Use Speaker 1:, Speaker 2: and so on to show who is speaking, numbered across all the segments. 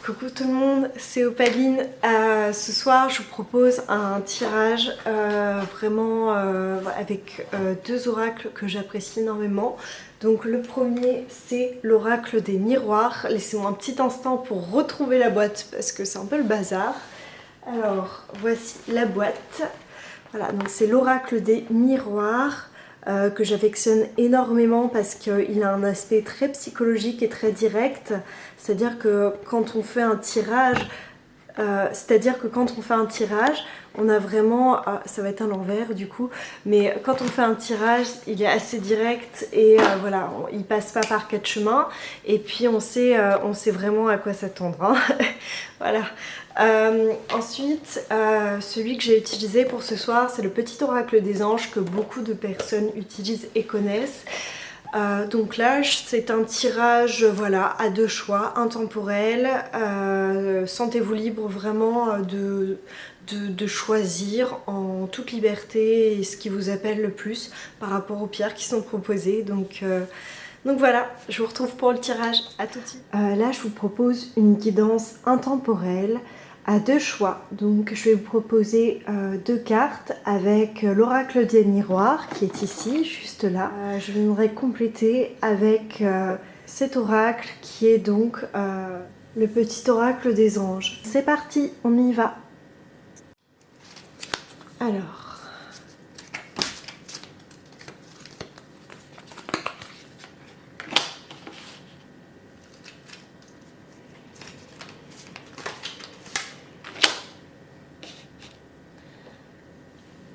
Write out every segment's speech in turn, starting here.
Speaker 1: Coucou tout le monde, c'est Opaline. Ce soir je vous propose un tirage vraiment avec deux oracles que j'apprécie énormément. Donc le premier c'est l'oracle des miroirs. Laissez-moi un petit instant pour retrouver la boîte parce que c'est un peu le bazar. Alors voici la boîte. Voilà, donc c'est l'oracle des miroirs. Que j'affectionne énormément parce qu'il a un aspect très psychologique et très direct. C'est-à-dire que quand on fait un tirage, on a vraiment, ça va être à l'envers du coup, mais quand on fait un tirage, il est assez direct et voilà, il passe pas par quatre chemins et puis on sait vraiment à quoi s'attendre. Hein. Voilà. Ensuite, celui que j'ai utilisé pour ce soir, c'est le petit oracle des anges que beaucoup de personnes utilisent et connaissent. Donc là, c'est un tirage voilà, à deux choix, intemporel. Sentez-vous libre vraiment de choisir en toute liberté ce qui vous appelle le plus par rapport aux pierres qui sont proposées. Donc voilà, je vous retrouve pour le tirage, à tout de suite. Là, je vous propose une guidance intemporelle à deux choix. Donc je vais vous proposer deux cartes avec l'oracle des miroirs qui est ici, juste là. Je viendrai compléter avec cet oracle qui est donc le petit oracle des anges. C'est parti, on y va. Alors...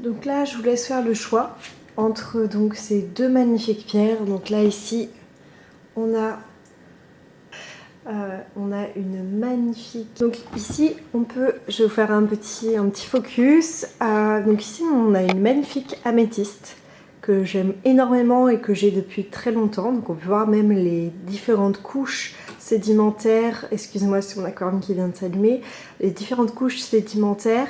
Speaker 1: Donc là, je vous laisse faire le choix entre donc, ces deux magnifiques pierres. Donc là, ici, on a une magnifique... Donc ici, je vais vous faire un petit focus. Donc ici, on a une magnifique améthyste que j'aime énormément et que j'ai depuis très longtemps. Donc on peut voir même les différentes couches sédimentaires. Excusez-moi, c'est mon aquarium qui vient de s'allumer. Les différentes couches sédimentaires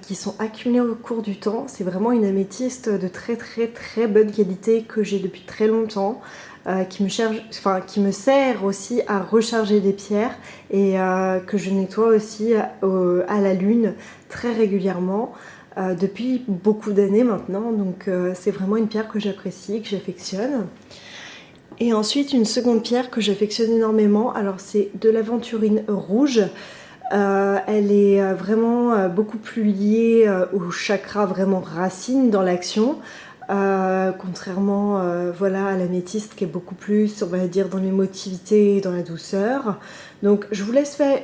Speaker 1: qui sont accumulées au cours du temps. C'est vraiment une améthyste de très très très bonne qualité que j'ai depuis très longtemps, qui me sert aussi à recharger des pierres et que je nettoie aussi à la lune très régulièrement depuis beaucoup d'années maintenant. Donc c'est vraiment une pierre que j'apprécie, que j'affectionne. Et ensuite une seconde pierre que j'affectionne énormément, alors c'est de l'aventurine rouge. Elle est vraiment beaucoup plus liée au chakra vraiment racine dans l'action, contrairement voilà, à l'améthyste qui est beaucoup plus, on va dire, dans l'émotivité et dans la douceur. Donc je vous laisse faire,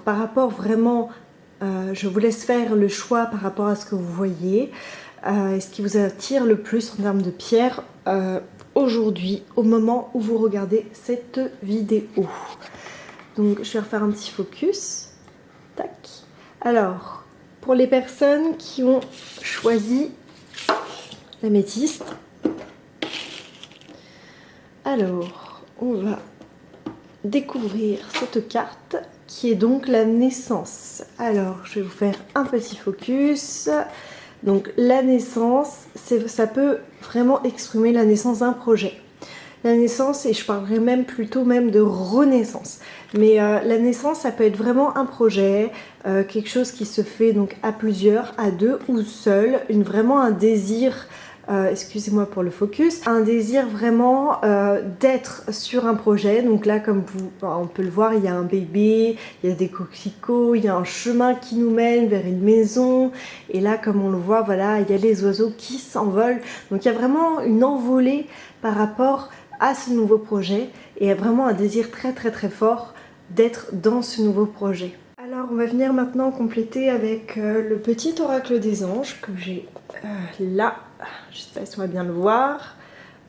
Speaker 1: par rapport vraiment, je vous laisse faire le choix par rapport à ce que vous voyez, et ce qui vous attire le plus en termes de pierre aujourd'hui, au moment où vous regardez cette vidéo. Donc je vais refaire un petit focus. Tac. Alors, pour les personnes qui ont choisi l'améthyste, alors on va découvrir cette carte qui est donc la naissance. Alors, je vais vous faire un petit focus. Donc, la naissance, ça peut vraiment exprimer la naissance d'un projet. La naissance, et je parlerai même plutôt même de renaissance. Mais la naissance, ça peut être vraiment un projet, quelque chose qui se fait donc à plusieurs, à deux ou seul, vraiment un désir, excusez-moi pour le focus, un désir vraiment d'être sur un projet. Donc là, comme on peut le voir, il y a un bébé, il y a des coquelicots, il y a un chemin qui nous mène vers une maison. Et là, comme on le voit, voilà, il y a les oiseaux qui s'envolent. Donc il y a vraiment une envolée par rapport à ce nouveau projet et vraiment un désir très très très fort d'être dans ce nouveau projet. Alors on va venir maintenant compléter avec le petit oracle des anges que j'ai là, je sais pas si on va bien le voir,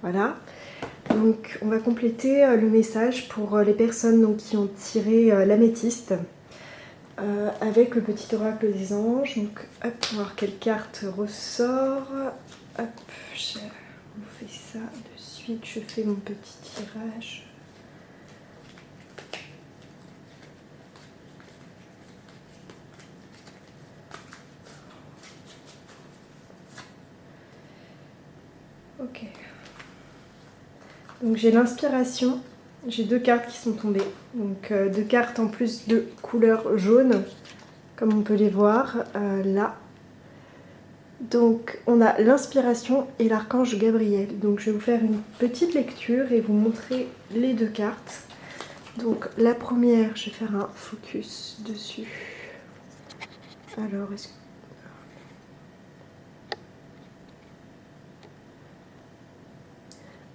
Speaker 1: voilà. Donc on va compléter le message pour les personnes donc, qui ont tiré l'améthyste avec le petit oracle des anges. Donc hop, on va voir quelle carte ressort. Hop, je vous fais ça de suite, je fais mon petit tirage. Ok. Donc j'ai l'inspiration J'ai 2 cartes qui sont tombées. Donc 2 cartes en plus de couleur jaune, comme on peut les voir là. Donc on a l'inspiration et l'archange Gabriel. Donc je vais vous faire une petite lecture et vous montrer les 2 cartes. Donc la première, je vais faire un focus dessus. Alors,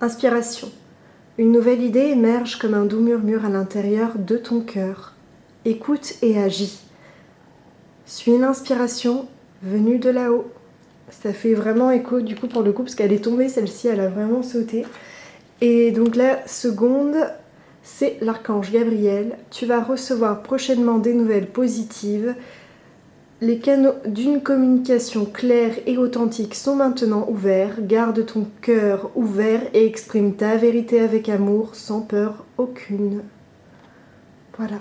Speaker 1: Inspiration. Une nouvelle idée émerge comme un doux murmure à l'intérieur de ton cœur. Écoute et agis. Suis l'inspiration venue de là-haut. Ça fait vraiment écho du coup pour le coup parce qu'elle est tombée celle-ci, elle a vraiment sauté. Et donc la seconde, c'est l'archange Gabriel. Tu vas recevoir prochainement des nouvelles positives. Les canaux d'une communication claire et authentique sont maintenant ouverts. Garde ton cœur ouvert et exprime ta vérité avec amour, sans peur aucune. Voilà.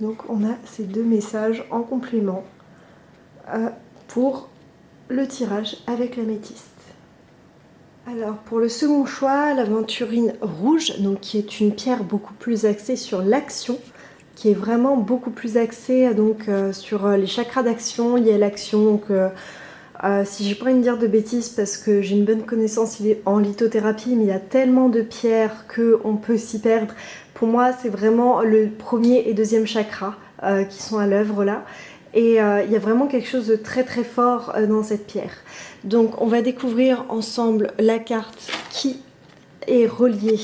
Speaker 1: Donc on a ces 2 messages en complément pour le tirage avec l'améthyste. Alors pour le second choix, l'aventurine rouge, donc qui est une pierre beaucoup plus axée sur l'action, qui est vraiment beaucoup plus axée donc, sur les chakras d'action, liés à l'action. Donc, si j'ai pas envie de dire de bêtises parce que j'ai une bonne connaissance en lithothérapie, mais il y a tellement de pierres qu'on peut s'y perdre. Pour moi, c'est vraiment le premier et deuxième chakra qui sont à l'œuvre là. Et il y a vraiment quelque chose de très très fort dans cette pierre. Donc on va découvrir ensemble la carte qui est reliée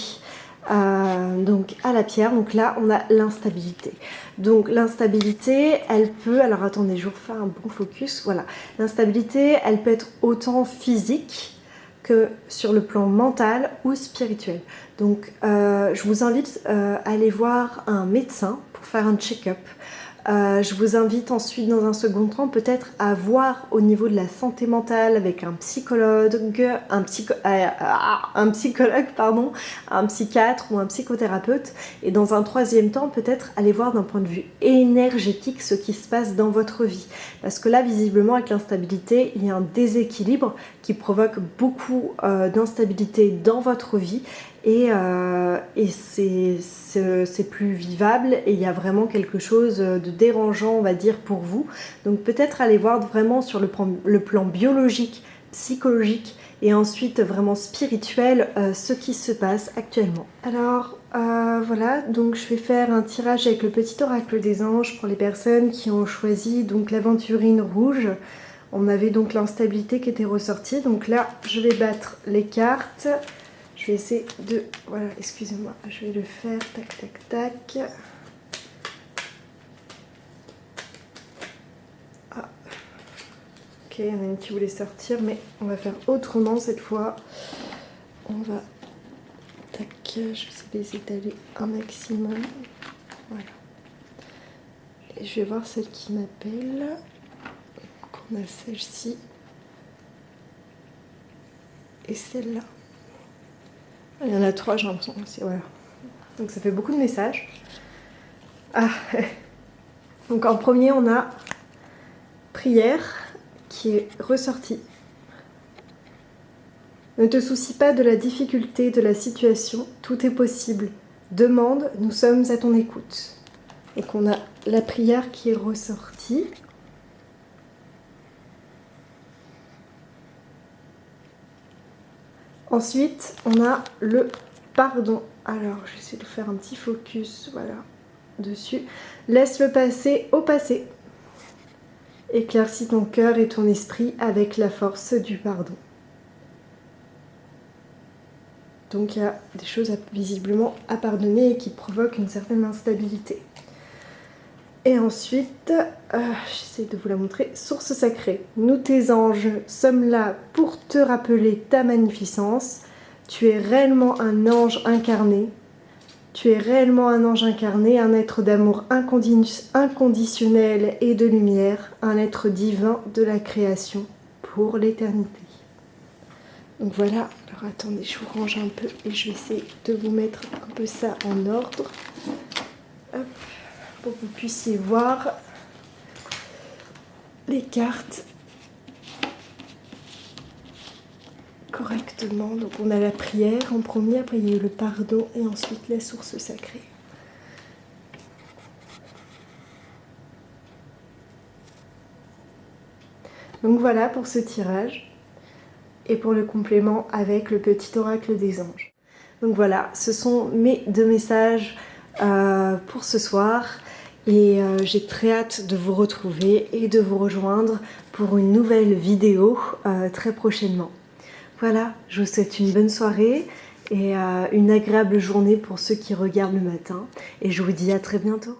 Speaker 1: donc à la pierre. Donc là on a l'instabilité. Donc l'instabilité elle peut, alors attendez je vous refais un bon focus, voilà. L'instabilité elle peut être autant physique que sur le plan mental ou spirituel. Donc je vous invite à aller voir un médecin pour faire un check-up. Je vous invite ensuite dans un second temps peut-être à voir au niveau de la santé mentale avec un psychologue, un psychiatre ou un psychothérapeute, et dans un troisième temps peut-être aller voir d'un point de vue énergétique ce qui se passe dans votre vie, parce que là visiblement avec l'instabilité il y a un déséquilibre qui provoque beaucoup d'instabilité dans votre vie. Et c'est plus vivable et il y a vraiment quelque chose de dérangeant on va dire pour vous. Donc peut-être aller voir vraiment sur le plan biologique, psychologique et ensuite vraiment spirituel ce qui se passe actuellement. Alors voilà, donc je vais faire un tirage avec le petit oracle des anges pour les personnes qui ont choisi donc l'aventurine rouge. On avait donc l'instabilité qui était ressortie, donc là je vais battre les cartes. Je vais essayer de... Voilà, excusez-moi, je vais le faire, tac, tac, tac. Ah. Ok, il y en a une qui voulait sortir, mais on va faire autrement cette fois. On va... Tac, je vais essayer de les étaler un maximum. Voilà. Et je vais voir celle qui m'appelle. Donc on a celle-ci. Et celle-là. Il y en a 3, j'ai l'impression aussi, voilà. Donc ça fait beaucoup de messages. Ah. Donc en premier, on a prière qui est ressortie. Ne te soucie pas de la difficulté de la situation, tout est possible. Demande, nous sommes à ton écoute. Donc on a la prière qui est ressortie. Ensuite, on a le pardon. Alors, je vais essayer de faire un petit focus, voilà, dessus. Laisse le passé au passé. Éclaircis ton cœur et ton esprit avec la force du pardon. Donc, il y a des choses visiblement à pardonner et qui provoquent une certaine instabilité. Et ensuite, j'essaie de vous la montrer. Source sacrée, nous tes anges sommes là pour te rappeler ta magnificence. Tu es réellement un ange incarné. Tu es réellement un ange incarné, un être d'amour inconditionnel et de lumière, un être divin de la création pour l'éternité. Donc voilà, alors attendez, je vous range un peu et je vais essayer de vous mettre un peu ça en ordre. Hop. Pour que vous puissiez voir les cartes correctement. Donc on a la prière en premier, après il y a eu le pardon et ensuite la source sacrée. Donc voilà pour ce tirage et pour le complément avec le petit oracle des anges. Donc voilà, ce sont mes 2 messages pour ce soir et j'ai très hâte de vous retrouver et de vous rejoindre pour une nouvelle vidéo très prochainement. Voilà, je vous souhaite une bonne soirée et une agréable journée pour ceux qui regardent le matin et je vous dis à très bientôt.